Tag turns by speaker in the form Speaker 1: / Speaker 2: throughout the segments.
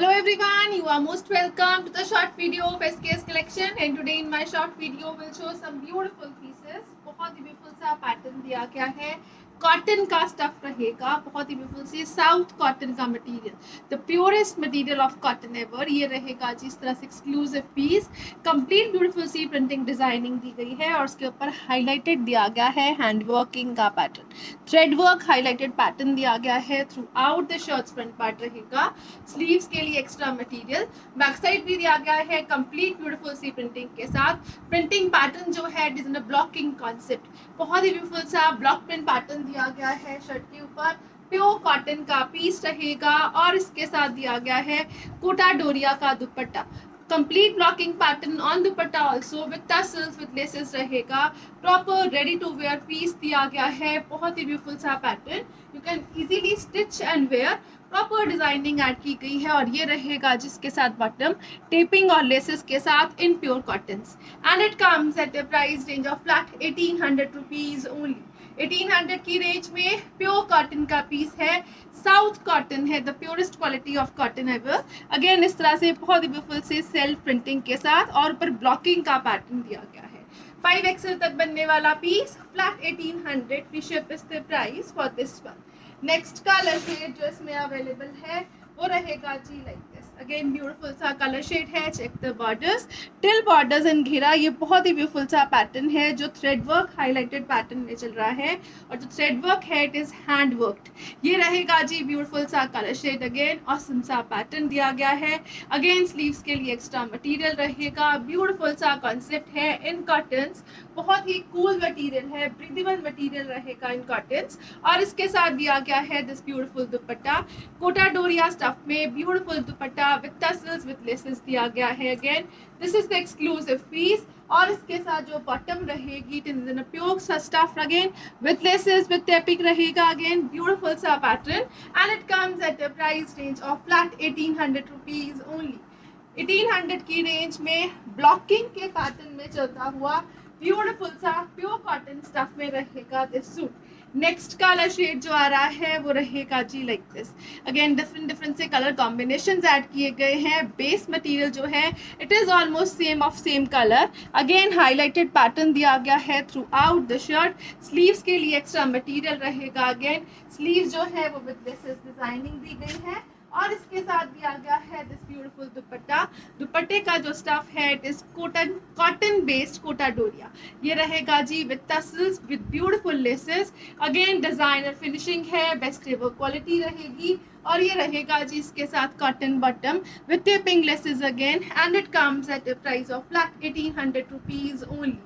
Speaker 1: Hello everyone, you are most welcome to the short video of SKS collection and today in my short video will show some beautiful pieces. बहुत ही beautiful सा pattern दिया गया है, cotton का stuff रहेगा, बहुत ही beautiful सी south cotton का material, the purest material of cotton ever. ये रहेगा जिस तरह से एक्सक्लूसिव पीस, कंप्लीट ब्यूटीफुल सी प्रिंटिंग डिजाइनिंग दी गई है और उसके ऊपर हाईलाइटेड दिया गया है हैंड वर्किंग का pattern, thread work highlighted pattern दिया गया है throughout the shirt's. Front part रहेगा, स्लीव्स के लिए एक्स्ट्रा मटेरियल, बैक साइड भी दिया गया है कंप्लीट ब्यूटीफुल सी प्रिंटिंग के साथ। प्रिंटिंग पैटर्न जो है it is in a blocking concept, बहुत ही ब्यूटीफुल सा ब्लॉक प्रिंट पैटर्न दिया गया है शर्ट के ऊपर। प्योर कॉटन का पीस रहेगा और इसके साथ दिया गया है कोटा डोरिया का dupatta, complete blocking pattern on dupatta also with tassels with laces रहेगा। Proper ready to wear piece दिया गया है, बहुत ही ब्यूटीफुल सा pattern, you can easily stitch and wear. Proper designing add की गई है और ये रहेगा जिसके साथ बॉटम टेपिंग और लेसेस के साथ in pure cottons and it comes at a price range of flat 1800 rupees only. 1800 की रेंज में प्योर कॉटन का पीस है, साउथ कॉटन है, the purest quality of cotton ever. Again इस तरह से बहुत ही ब्यूटीफुल से सेल्फ प्रिंटिंग के साथ और ऊपर ब्लॉकिंग का पैटर्न दिया गया है। 5XL तक बनने वाला piece flat 1800, free ship is the price for this one. Next colour shade जो इसमें अवेलेबल है वो रहेगा जी लाइक दिस। अगेन ब्यूटीफुल सा कलर शेड है, check the borders, till borders and घेरा। ये बहुत ही ब्यूटीफुल सा पैटर्न है जो थ्रेड वर्क हाईलाइटेड पैटर्न में चल रहा है और जो थ्रेड वर्क है इट इज हैंड वर्क्ड। ये रहेगा जी ब्यूटीफुल सा कलर शेड, अगेन ऑसम सा पैटर्न दिया गया है। अगेन स्लीव्स के लिए एक्स्ट्रा मटेरियल रहेगा, ब्यूटीफुल सा कॉन्सेप्ट है इन कॉटन्स, बहुत ही कूल मटेरियल है, ब्रीदेबल मटेरियल रहेगा इन कॉटन्स और इसके साथ दिया गया है this beautiful dupatta, Kota Doria stuff में beautiful dupatta with tassels with laces दिया गया है। Again this is the exclusive piece और इसके साथ जो बॉटम रहेगी it is in a pure stuff again with laces with taping रहेगा। अगेन ब्यूटीफुल सा pattern and it comes at a price range of flat 1800 rupees only. 1800 की range में blocking के पैटर्न में चलता हुआ ब्यूटीफुल सा प्योर कॉटन स्टफ में रहेगा this suit. Next colour shade जो आ रहा है वो रहेगा जी लाइक दिस। अगेन डिफरेंट से कलर कॉम्बिनेशंस ऐड किए गए हैं। बेस मटेरियल जो है it is almost same of same colour. Again highlighted pattern दिया गया है throughout the shirt. Sleeves के लिए एक्स्ट्रा मटेरियल रहेगा। अगेन स्लीव्स जो है वो विद लेसेस डिजाइनिंग दी गई है और इसके साथ दिया गया है दिस ब्यूटीफुल दुपट्टा। दुपट्टे का जो स्टफ है it is cotton based Kota Doria. ये रहेगा जी with tassels with beautiful laces. Again designer finishing है, बेस्ट एवर क्वालिटी रहेगी और ये रहेगा जी इसके साथ cotton bottom with taping laces again and it comes at a price of flat 1800 rupees only.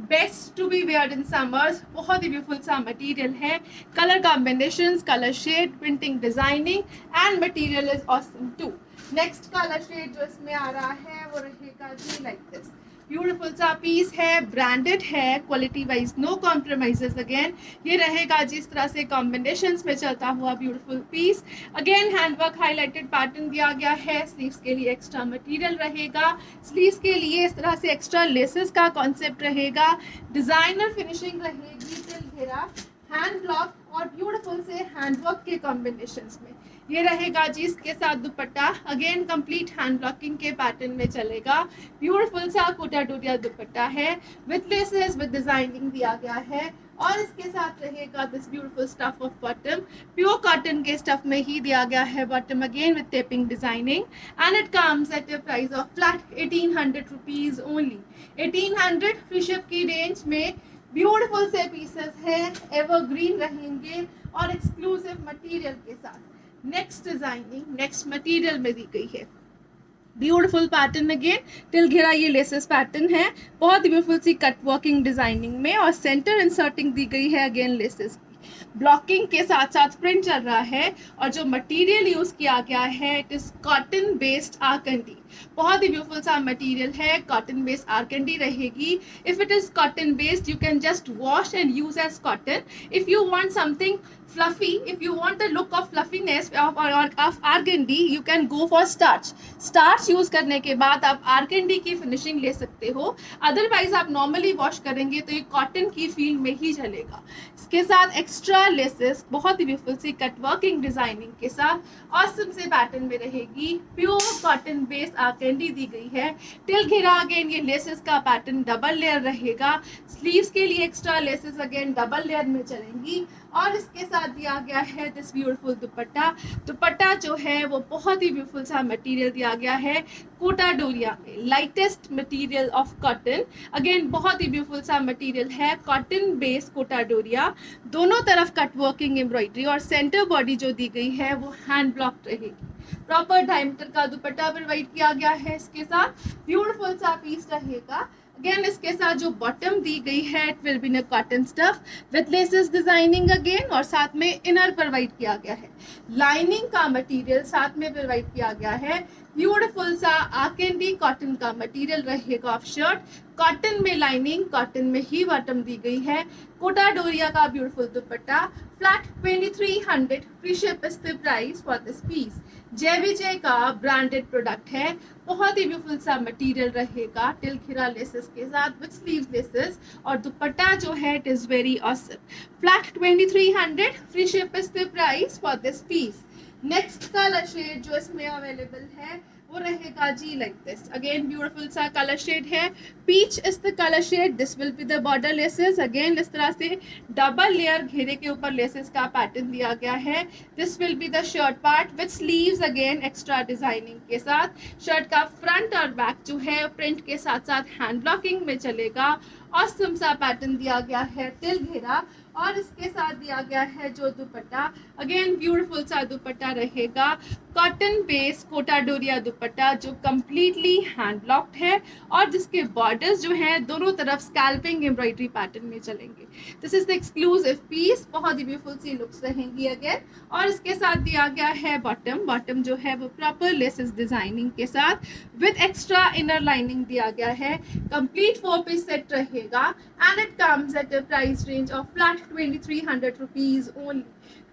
Speaker 1: Best to be weared in summers, बहुत ही ब्यूटीफुल सा मटेरियल है, colour combinations, colour shade, printing designing and material is awesome too. Next colour shade जो इसमें आ रहा है वो रहेगा जी लाइक दिस। ब्यूटीफुल सा पीस है, ब्रांडेड है, quality wise no compromises. Again ये रहेगा जिस तरह से कॉम्बिनेशंस में चलता हुआ beautiful piece. Again handwork highlighted pattern दिया गया है, स्लीव्स के लिए एक्स्ट्रा मटेरियल रहेगा, स्लीव्स के लिए इस तरह से एक्स्ट्रा लेसेस का कॉन्सेप्ट रहेगा, डिजाइनर फिनिशिंग रहेगी, टिल घेरा, हैंड ब्लॉक और ब्यूटीफुल से हैंडवर्क के कॉम्बिनेशंस में। ये रहेगा जी इसके साथ dupatta, again complete hand blocking के पैटर्न में चलेगा, ब्यूटीफुल सा कोटा डोरिया दुपट्टा है विद लेसेस विद डिजाइनिंग दिया गया है और इसके साथ रहेगा this beautiful stuff of bottom, pure cotton के स्टफ में ही दिया गया है bottom again with taping designing and it comes at a price of flat 1800 rupees only. 1800 free ship की रेंज में ब्यूटीफुल से पीसेस है, एवरग्रीन रहेंगे और एक्सक्लूसिव मटेरियल के साथ। नेक्स्ट डिजाइनिंग नेक्स्ट मटेरियल में दी गई है, ब्यूटीफुल पैटर्न अगेन टिल घेरा, ये लेसेस पैटर्न है, बहुत ही ब्यूटीफुल सी कट वर्किंग डिजाइनिंग में और सेंटर इंसर्टिंग दी गई है अगेन लेसेस की। ब्लॉकिंग के साथ साथ प्रिंट चल रहा है और जो मटेरियल यूज किया गया है it is cotton based organdy, बहुत ही ब्यूटीफुल सा मटेरियल है, कॉटन बेस्ड आर्कंडी रहेगी। If it is cotton based you can just wash and use as cotton. If you want something fluffy, if you want the look of fluffiness of argandy, you can go for starch. Starch use करने के बाद आप argandy की finishing ले सकते हो. Otherwise आप normally wash करेंगे तो ये कॉटन की फील में ही चलेगा. इसके साथ एक्स्ट्रा लेसेस बहुत ही ब्यूटीफुल सी कट वर्किंग डिजाइनिंग के साथ ऑसम से पैटर्न में रहेगी. प्योर कॉटन बेस आर्गेंडी दी गई है. टिल घेरा अगेन ये लेसेस का पैटर्न डबल लेयर रहेगा. स्लीव्स के लिए extra laces again double layer में चलेंगी. और इसके साथ दिया गया है दिस ब्यूटीफुल दुपट्टा. दुपट्टा जो है वो बहुत ही ब्यूटीफुल सा मटेरियल दिया गया है कोटा डोरिया में. Lightest material of cotton. Again बहुत ही ब्यूटीफुल सा मटेरियल है कॉटन बेस कोटा डोरिया. दोनों तरफ कट वर्किंग एम्ब्रॉयडरी और सेंटर बॉडी जो दी गई है वो हैंड ब्लॉक रहेगी. प्रॉपर डायमीटर का दुपट्टा प्रोवाइड किया गया है. इसके साथ ब्यूटीफुल सा पीस रहेगा. अगेन इसके साथ जो बॉटम दी गई है it will be in cotton stuff with laces designing again. और साथ में इनर प्रोवाइड किया गया है. लाइनिंग का मटेरियल साथ में प्रोवाइड किया गया है. ब्यूटीफुल सा आर्गेंडी कॉटन का मटेरियल रहेगा ऑफ शर्ट. कॉटन में लाइनिंग, कॉटन में ही बॉटम दी गई है. कोटा डोरिया का beautiful dupatta. Flat 2300 free ship is the price for this piece. Jai Vijay का ब्रांडेड प्रोडक्ट है. बहुत ही ब्यूटीफुल सा मटेरियल रहेगा टिल खीरा लेसेस के साथ विथ स्लीव लेसेस. और दुपट्टा जो है it is very awesome. Flat 2300 free ship is the price for this piece. Next colour shade जो इसमें अवेलेबल है वो रहेगा जी लाइक दिस. अगेन ब्यूटीफुल सा कलर शेड है. Peach is the colour shade. This will be the border laces. Again इस तरह से डबल लेयर घेरे के ऊपर लेसेस का पैटर्न दिया गया है. This will be the shirt part with sleeves again extra designing के साथ. शर्ट का फ्रंट और बैक जो है प्रिंट के साथ साथ हैंड ब्लॉकिंग में चलेगा. ऑसम सा पैटर्न दिया गया है टिल घेरा. और इसके साथ दिया गया है जो दुपट्टा. अगेन ब्यूटीफुल सा दुपट्टा रहेगा. कॉटन बेस कोटा डोरिया दुपट्टा जो कम्प्लीटली हैंड ब्लॉक्ड है और जिसके बॉर्डर्स जो हैं दोनों तरफ स्कैल्पिंग एम्ब्रॉयडरी पैटर्न में चलेंगे. This is the exclusive piece. बहुत ही ब्यूटीफुल सी लुक्स रहेंगी अगेन. और इसके साथ दिया गया है बॉटम. बॉटम जो है वो प्रॉपर लेसेस डिजाइनिंग के साथ विथ एक्स्ट्रा इनर लाइनिंग दिया गया है. कंप्लीट 4 पीस सेट रहेगा and it comes at a price range of flat 2300 rupees only.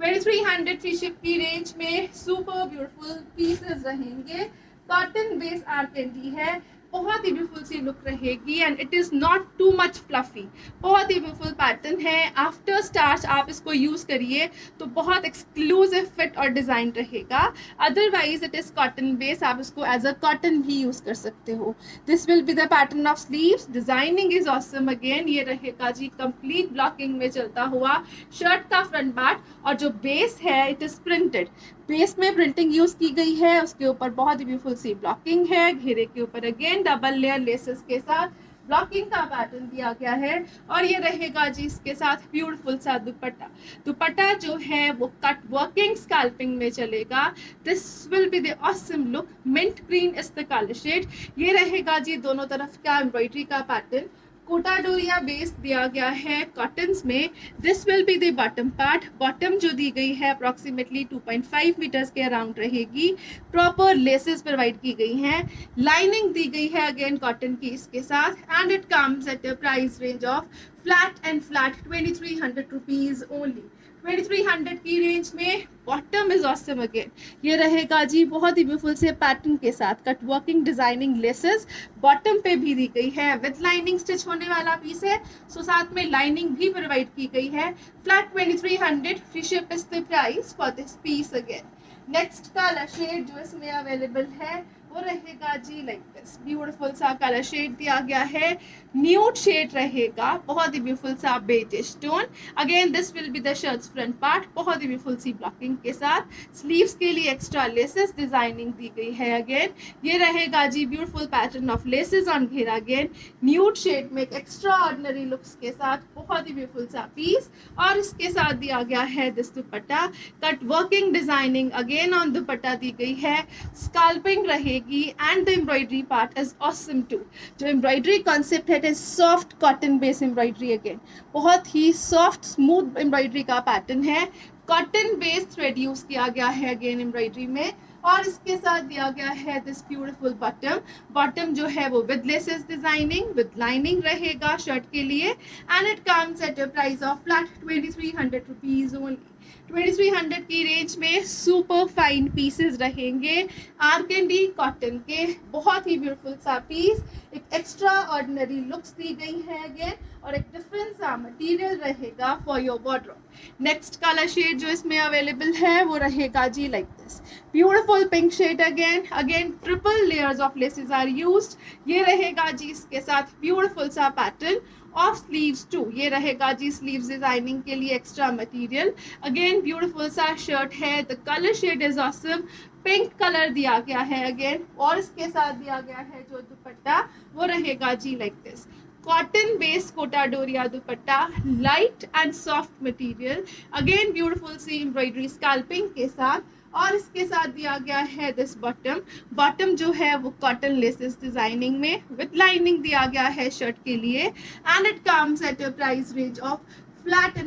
Speaker 1: 2300 free ship की रेंज में सुपर ब्यूटीफुल पीसेस रहेंगे. कॉटन बेस आर्गेंडी है. बहुत ही ब्यूटीफुल सी लुक रहेगी and it is not too much fluffy. बहुत ही ब्यूटीफुल पैटर्न है. आफ्टर स्टार्च आप इसको यूज़ करिए तो बहुत एक्सक्लूसिव फिट और डिज़ाइन रहेगा. Otherwise it is cotton base. आप इसको एज अ कॉटन भी यूज़ कर सकते हो. This will be the pattern of sleeves. Designing is awesome again. ये रहेगा जी कंप्लीट ब्लॉकिंग में चलता हुआ शर्ट का फ्रंट पार्ट. और जो बेस है इट इज़ प्रिंटेड. बेस में प्रिंटिंग यूज की गई है. उसके ऊपर बहुत ही ब्यूटीफुल सी ब्लॉकिंग है. घेरे के ऊपर अगेन डबल लेयर लेसेस के साथ ब्लॉकिंग का पैटर्न दिया गया है. और ये रहेगा जी इसके साथ ब्यूटीफुल सा दुपट्टा. दुपट्टा जो है वो कट वर्किंग स्कैल्पिंग में चलेगा. This will be the awesome look. Mint green is the colour shade. ये रहेगा जी दोनों तरफ का एम्ब्रॉयडरी का पैटर्न. कोटा डोरिया बेस दिया गया है कॉटन्स में. This will be the bottom part. Bottom जो दी गई है अप्रॉक्सीमेटली 2.5 मीटर्स के अराउंड रहेगी. प्रॉपर लेसेस प्रोवाइड की गई हैं. लाइनिंग दी गई है अगेन कॉटन की इसके साथ and it comes at a price range of flat 2300 rupees only. 2300 की रेंज में बॉटम इज ऑसम अगेन. ये रहेगा जी बहुत ही ब्यूटीफुल से पैटर्न के साथ cut working designing laces bottom पे भी दी गई है. विद लाइनिंग स्टिच होने वाला पीस है. सो साथ में लाइनिंग भी प्रोवाइड की गई है. Flat 2300 free ship is the price for this piece again. Next colour shade जो इसमें अवेलेबल है वो रहेगा जी लाइक दिस. ब्यूटीफुल सा कलर शेड दिया गया है. न्यूड शेड रहेगा. बहुत ही ब्यूटीफुल सा beigeish tone. Again this will be the shirt's front part. बहुत ही ब्यूटीफुल सी ब्लॉकिंग के साथ. स्लीव्स के लिए एक्स्ट्रा लेसेस डिजाइनिंग दी गई है अगेन. ये रहेगा जी beautiful pattern of laces on घेरा अगेन. न्यूड शेड में एक्स्ट्रा ऑर्डिनरी लुक्स के साथ बहुत ही ब्यूटीफुल सा पीस. और इसके साथ दिया गया है this dupatta. Cut working designing again on dupatta दी गई है. स्कैल्पिंग रहेगी and the embroidery part is awesome too. जो embroidery concept है soft cotton base embroidery again. बहुत ही soft smooth embroidery का pattern है. cotton base thread use किया गया है again embroidery में. और इसके साथ दिया गया है this beautiful bottom. bottom जो है वो with laces designing with lining रहेगा शर्ट के लिए and it comes at a price of flat 2300 rupees only. 2300 की रेंज में सुपर फाइन पीसेस रहेंगे आर्केंडी कॉटन के। बहुत ही ब्यूटीफुल सा पीस, एक एक्स्ट्रा ऑर्डिनरी लुक्स दी गई है अगेन, और एक डिफरेंट सा मटेरियल रहेगा for your wardrobe. Next colour shade जो इसमें अवेलेबल है वो रहेगा जी like this, beautiful pink shade. Again triple layers of laces are used. ये रहेगा जी इसके साथ ब्यूटीफुल सा पैटर्न ऑफ स्लीव्स टू। ये रहेगा जी स्लीव्स डिजाइनिंग के लिए एक्स्ट्रा मटेरियल। अगेन ब्यूटीफुल सा शर्ट है, the colour shade is awesome, pink colour दिया गया है अगेन, और इसके साथ दिया गया है जो दुपट्टा वो रहेगा जी like this, cotton based Kota Doria dupatta, light and soft material. Again beautiful सी एम्ब्रॉयडरी स्कैल्पिंग के साथ, और इसके साथ दिया गया है दिस बॉटम जो है वो कॉटन लेसेस डिजाइनिंग में विद लाइनिंग दिया गया है शर्ट के लिए, and it comes at a price range of flat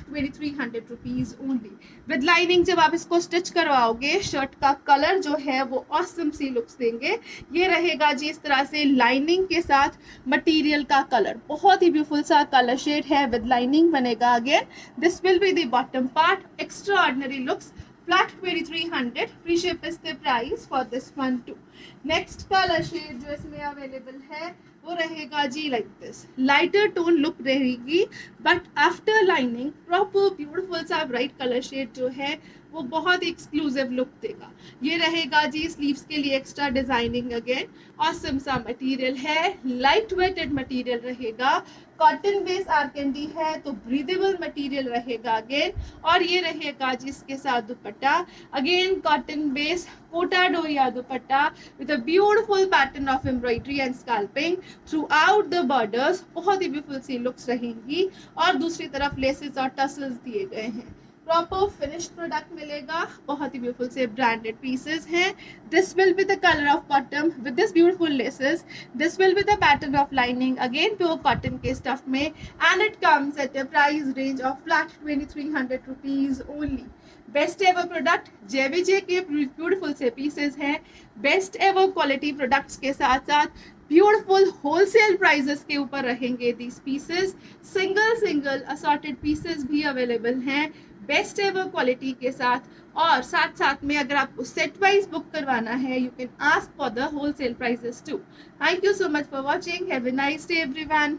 Speaker 1: 2300 rupees only. With lining जब आप इसको स्टिच करवाओगे, शर्ट का कलर जो है वो ऑसम सी लुक्स देंगे। ये रहेगा जी इस तरह से लाइनिंग के साथ मटेरियल का कलर, बहुत ही ब्यूटीफुल सा कलर शेड है, विद लाइनिंग बनेगा। Again this will be the bottom part, extra ordinary looks, flat 2300, free ship is the price for this one too. Next color shade जो इसमें अवेलेबल है वो रहेगा जी like this, lighter tone look रहेगी, but after lining proper beautiful सा bright colour shade जो है वो बहुत एक्सक्लूसिव लुक देगा। ये रहेगा जी स्लीव्स के लिए एक्स्ट्रा डिजाइनिंग। अगेन ऑसम सा मटेरियल है, लाइट वेटेड मटेरियल रहेगा, कॉटन बेस आर्केंडी है तो ब्रीदेबल मटेरियल रहेगा अगेन, और ये रहेगा जिसके साथ dupatta, again cotton base Kota Doria dupatta with a beautiful pattern of embroidery and scalloping throughout the borders. बहुत ही ब्यूटीफुल सी लुक्स रहेंगी, और दूसरी तरफ लेसेस और टसल्स दिए गए हैं। प्रॉपर फिनिश्ड प्रोडक्ट मिलेगा, बहुत ही ब्यूटीफुल से ब्रांडेड पीसेस हैं। This will be the colour of bottom with this beautiful laces, this will be the pattern of lining, again pure cotton के स्टफ में, and it comes at a price range of flat 2300 rupees only. Best ever product, JVJ के beautiful से pieces हैं, best ever quality products के साथ साथ beautiful wholesale prices के ऊपर रहेंगे these pieces. Single assorted pieces भी अवेलेबल हैं बेस्ट एवर क्वालिटी के साथ, और साथ साथ में अगर आपको सेट वाइज बुक करवाना है you can ask for the wholesale prices too. Thank you so much for watching, have a nice day everyone.